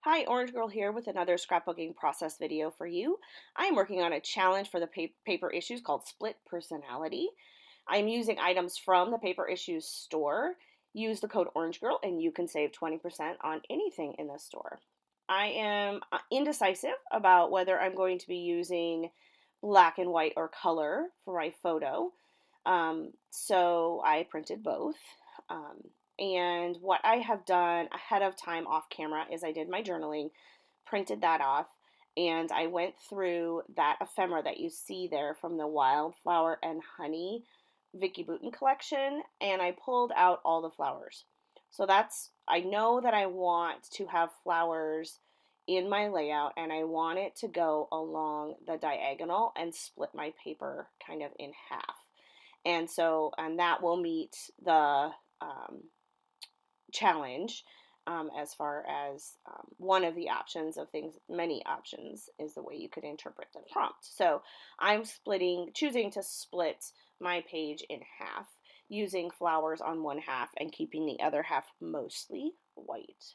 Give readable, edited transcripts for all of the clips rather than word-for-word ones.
Hi, Orange Girl here with another scrapbooking process video for you. I am working on a challenge for the paper issues called Split Personality. I'm using items from the Paper Issues store. Use the code Orange Girl and you can save 20% on anything in the store. I am indecisive about whether I'm going to be using black and white or color for my photo. So I printed both. Um, and what I have done ahead of time off camera is I did my journaling, printed that off, and I went through that ephemera that you see there from the Wildflower and Honey Vicki Boutin collection, and I pulled out all the flowers. So I know that I want to have flowers in my layout, and I want it to go along the diagonal and split my paper kind of in half. And that will meet the challenge as far as one of the options of things. Many options is the way you could interpret the prompt. So I'm choosing to split my page in half using flowers on one half and keeping the other half mostly white.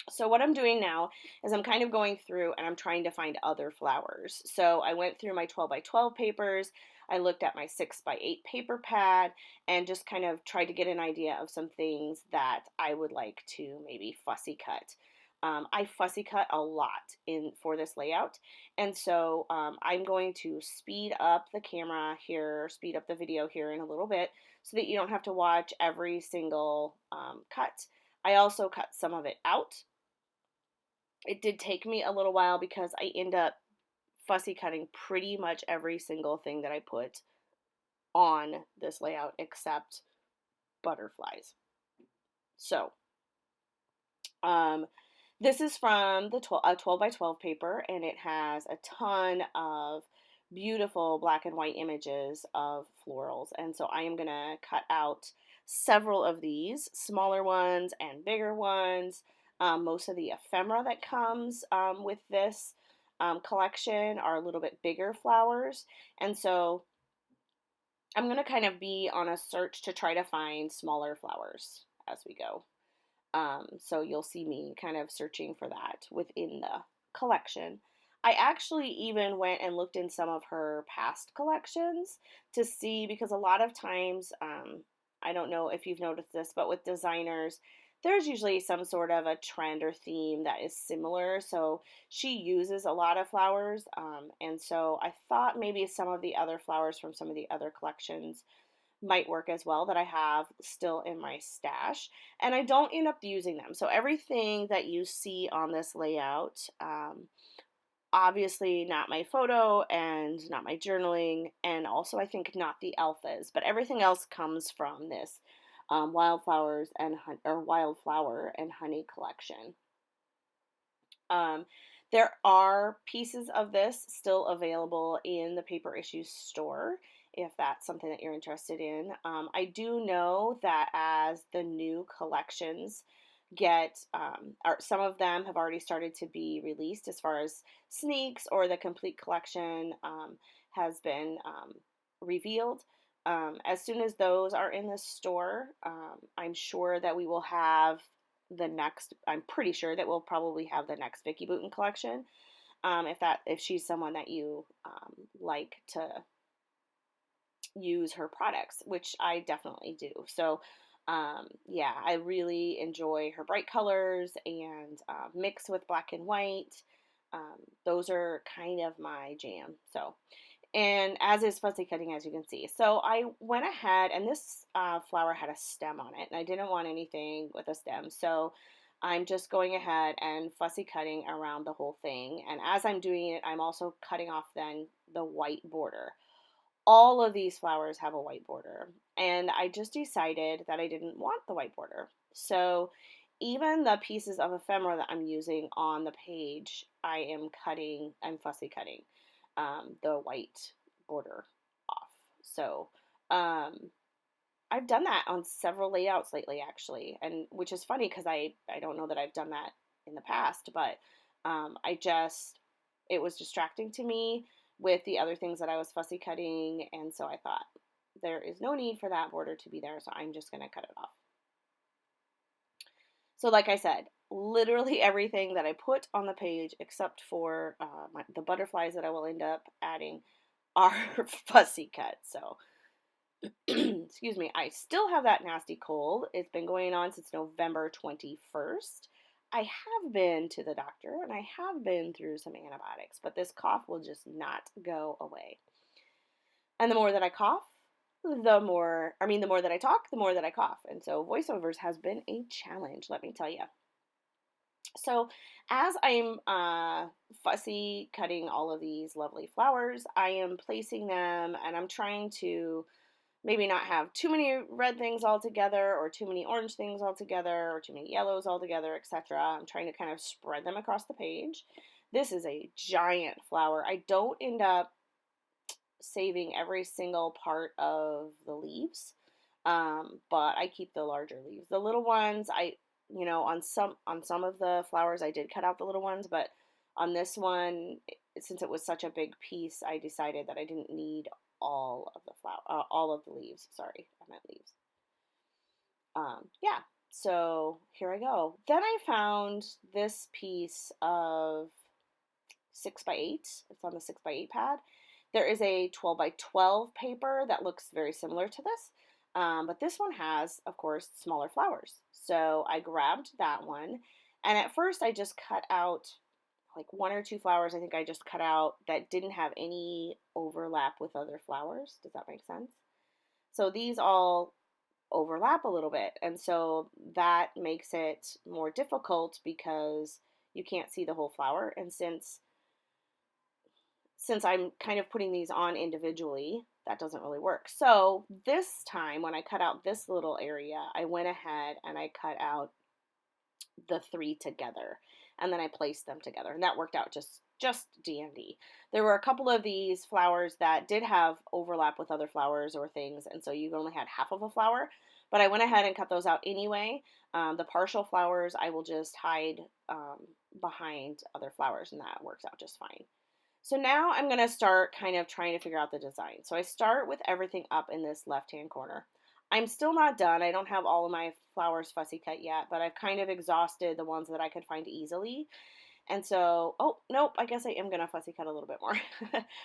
So what I'm doing now is I'm kind of going through and I'm trying to find other flowers. So I went through my 12 by 12 papers. I looked at my 6 by 8 paper pad and just kind of tried to get an idea of some things that I would like to maybe fussy cut. I fussy cut a lot for this layout, and so I'm going to speed up the camera here, speed up the video here in a little bit so that you don't have to watch every single cut. I also cut some of it out. It did take me a little while because I end up fussy cutting pretty much every single thing that I put on this layout except butterflies. So, this is from the 12 by 12 paper, and it has a ton of beautiful black and white images of florals. And so I am going to cut out several of these, smaller ones and bigger ones. Most of the ephemera that comes with this collection are a little bit bigger flowers. And so I'm going to kind of be on a search to try to find smaller flowers as we go. So you'll see me kind of searching for that within the collection. I actually even went and looked in some of her past collections to see, because a lot of times, I don't know if you've noticed this, but with designers, there's usually some sort of a trend or theme that is similar. So she uses a lot of flowers. And so I thought maybe some of the other flowers from some of the other collections might work as well that I have still in my stash, and I don't end up using them. So everything that you see on this layout, obviously not my photo and not my journaling, and also I think not the alphas, but everything else comes from this Wildflower and Honey collection. There are pieces of this still available in the Paper Issues store if that's something that you're interested in. I do know that as the new collections some of them have already started to be released as far as sneaks, or the complete collection has been revealed. As soon as those are in the store, I'm sure that we will have I'm pretty sure that we'll probably have the next Vicki Boutin collection. If she's someone that you like to use her products, which I definitely do. So yeah, I really enjoy her bright colors and mixed with black and white. Those are kind of my jam. So, and as is fussy cutting, as you can see. So I went ahead, and this flower had a stem on it, and I didn't want anything with a stem. So I'm just going ahead and fussy cutting around the whole thing. And as I'm doing it, I'm also cutting off then the white border. All of these flowers have a white border, and I just decided that I didn't want the white border. So even the pieces of ephemera that I'm using on the page, I'm fussy cutting the white border off. So I've done that on several layouts lately, actually, and which is funny because I don't know that I've done that in the past, but it was distracting to me with the other things that I was fussy cutting, and so I thought there is no need for that border to be there, so I'm just going to cut it off. So like I said, literally everything that I put on the page except for the butterflies that I will end up adding are fussy cut. So, excuse me, I still have that nasty cold. It's been going on since November 21st. I have been to the doctor and I have been through some antibiotics, but this cough will just not go away. And the more that I cough, the more that I talk, the more that I cough. And so voiceovers has been a challenge, let me tell you. So as I'm fussy cutting all of these lovely flowers, I am placing them and I'm trying to maybe not have too many red things all together or too many orange things all together or too many yellows all together, etc. I'm trying to kind of spread them across the page. This is a giant flower. I don't end up saving every single part of the leaves, but I keep the larger leaves. The little ones, on some of the flowers I did cut out the little ones, but on this one, since it was such a big piece, I decided that I didn't need all of the all of the leaves. Sorry, I meant leaves. Yeah. So here I go. Then I found this piece of 6x8. It's on the 6x8 pad. There is a 12x12 paper that looks very similar to this, but this one has, of course, smaller flowers. So I grabbed that one, and at first I just cut out like one or two flowers. I think I just cut out that didn't have any overlap with other flowers. Does that make sense? So these all overlap a little bit, and so that makes it more difficult because you can't see the whole flower. And since I'm kind of putting these on individually, that doesn't really work. So this time when I cut out this little area, I went ahead and I cut out the three together, and then I placed them together, and that worked out just dandy. There were a couple of these flowers that did have overlap with other flowers or things, and so you only had half of a flower, but I went ahead and cut those out anyway. The partial flowers I will just hide behind other flowers, and that works out just fine. So now I'm going to start kind of trying to figure out the design. So I start with everything up in this left-hand corner. I'm still not done. I don't have all of my flowers fussy cut yet, but I've kind of exhausted the ones that I could find easily. And so, oh, nope, I guess I am going to fussy cut a little bit more.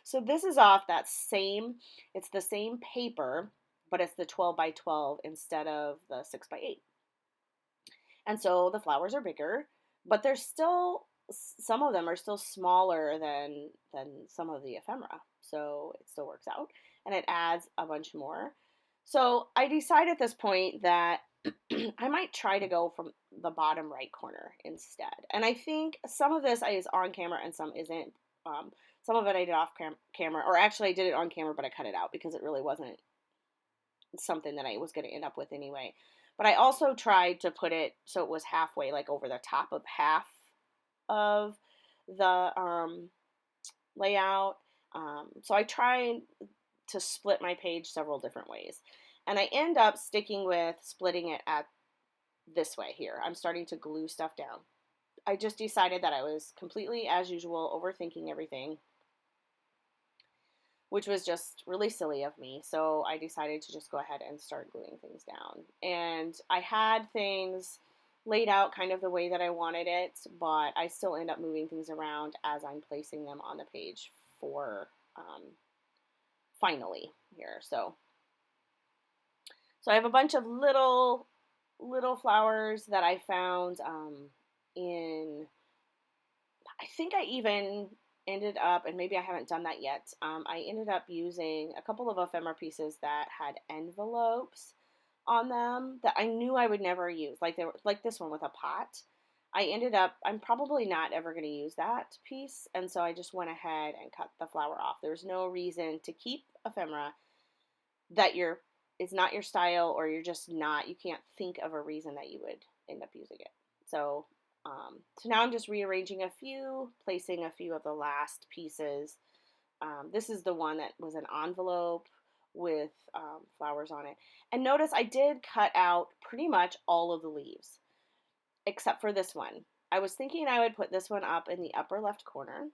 So this is off that same, it's the same paper, but it's the 12x12 instead of the 6x8. And so the flowers are bigger, but they're still, some of them are still smaller than some of the ephemera. So it still works out, and it adds a bunch more. So I decided at this point that I might try to go from the bottom right corner instead. And I think some of this is on camera and some isn't. Some of it I did off camera, or actually I did it on camera, but I cut it out because it really wasn't something that I was going to end up with anyway. But I also tried to put it so it was halfway, like over the top of half of the layout. So I tried to split my page several different ways. And I end up sticking with splitting it at this way here. I'm starting to glue stuff down. I just decided that I was completely, as usual, overthinking everything, which was just really silly of me. So I decided to just go ahead and start gluing things down. And I had things laid out kind of the way that I wanted it, but I still end up moving things around as I'm placing them on the page for finally here. So I have a bunch of little flowers that I found in, I think I even ended up, and maybe I haven't done that yet, I ended up using a couple of ephemera pieces that had envelopes on them that I knew I would never use, like this one with a pot. I'm probably not ever going to use that piece, and so I just went ahead and cut the flower off. There's no reason to keep ephemera that it's not your style, or you can't think of a reason that you would end up using it. So now I'm just rearranging placing a few of the last pieces. This is the one that was an envelope with flowers on it. And notice I did cut out pretty much all of the leaves, except for this one. I was thinking I would put this one up in the upper left corner,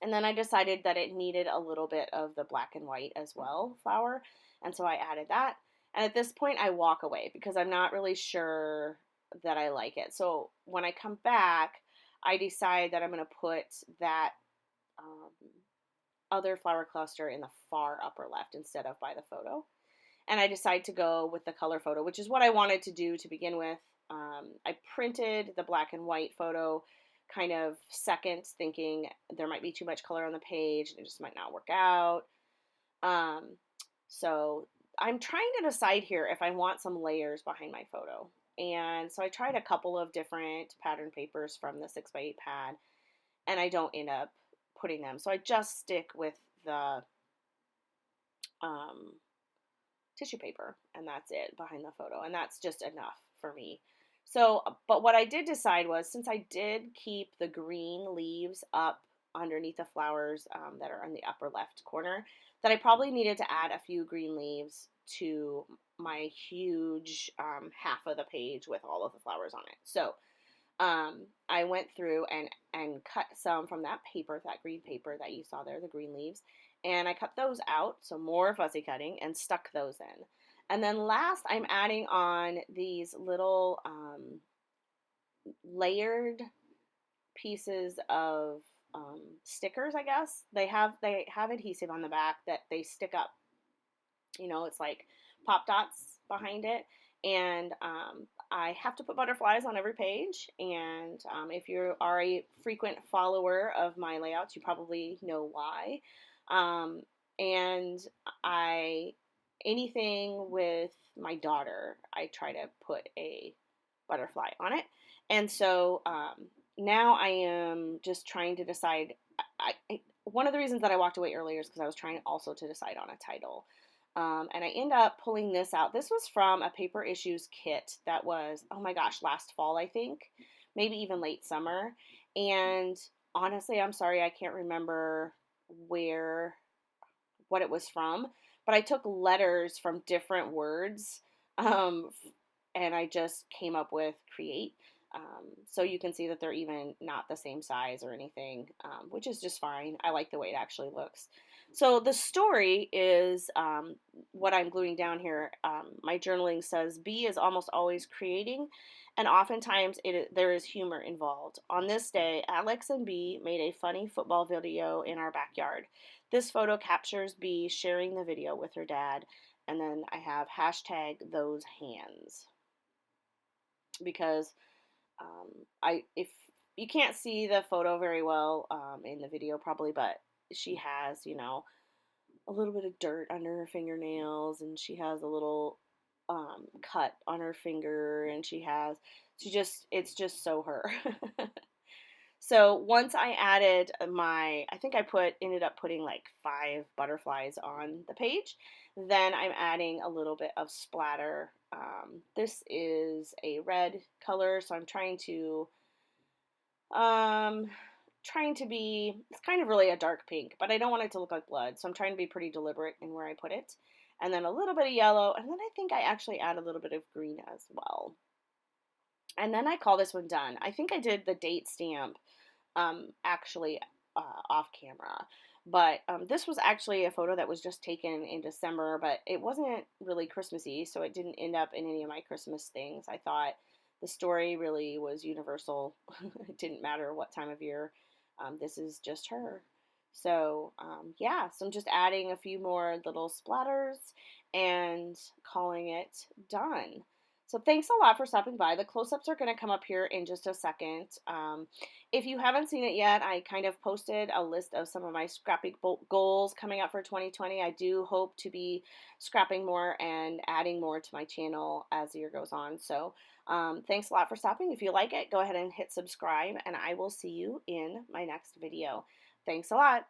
and then I decided that it needed a little bit of the black and white as well flower, and so I added that. And at this point I walk away because I'm not really sure that I like it. So when I come back, I decide that I'm going to put that um, other flower cluster in the far upper left instead of by the photo. And I decide to go with the color photo, which is what I wanted to do to begin with. I printed the black and white photo kind of second, thinking there might be too much color on the page and it just might not work out. Um, so I'm trying to decide here if I want some layers behind my photo. And so I tried a couple of different pattern papers from the 6x8 pad, and I don't end up putting them. So I just stick with the um, tissue paper, and that's it behind the photo, and that's just enough for me. So, but what I did decide was, since I did keep the green leaves up underneath the flowers that are in the upper left corner, that I probably needed to add a few green leaves to my huge half of the page with all of the flowers on it. So I went through and cut some from that paper, that green paper that you saw there, the green leaves, and I cut those out, so more fussy cutting, and stuck those in. And then last, I'm adding on these little layered pieces of stickers, I guess. They have adhesive on the back that they stick up. You know, it's like pop dots behind it. And I have to put butterflies on every page. And if you are a frequent follower of my layouts, you probably know why. And anything with my daughter, I try to put a butterfly on it. And so now I am just trying to decide. One of the reasons that I walked away earlier is because I was trying also to decide on a title. And I end up pulling this out. This was from a Paper Issues kit that was, oh my gosh, last fall, I think, maybe even late summer. And honestly, I'm sorry, I can't remember what it was from, but I took letters from different words, and I just came up with create. So you can see that they're even not the same size or anything, which is just fine. I like the way it actually looks. So the story is what I'm gluing down here. My journaling says B is almost always creating, and oftentimes there is humor involved. On this day, Alex and B made a funny football video in our backyard. This photo captures B sharing the video with her dad, and then I have hashtag those hands, because if you can't see the photo very well in the video probably, but she has, you know, a little bit of dirt under her fingernails, and she has a little cut on her finger, and it's just so her. So once I added I think I ended up putting like 5 butterflies on the page. Then I'm adding a little bit of splatter. This is a red color, so I'm trying to be, it's kind of really a dark pink, but I don't want it to look like blood, so I'm trying to be pretty deliberate in where I put it. And then a little bit of yellow, and then I think I actually add a little bit of green as well. And then I call this one done. I think I did the date stamp actually off camera. But this was actually a photo that was just taken in December, but it wasn't really Christmassy, so it didn't end up in any of my Christmas things. I thought the story really was universal. It didn't matter what time of year. This is just her. So yeah, so I'm just adding a few more little splatters and calling it done. So thanks a lot for stopping by. The close-ups are going to come up here in just a second. If you haven't seen it yet, I kind of posted a list of some of my scrapping goals coming up for 2020. I do hope to be scrapping more and adding more to my channel as the year goes on. So thanks a lot for stopping. If you like it, go ahead and hit subscribe, and I will see you in my next video. Thanks a lot.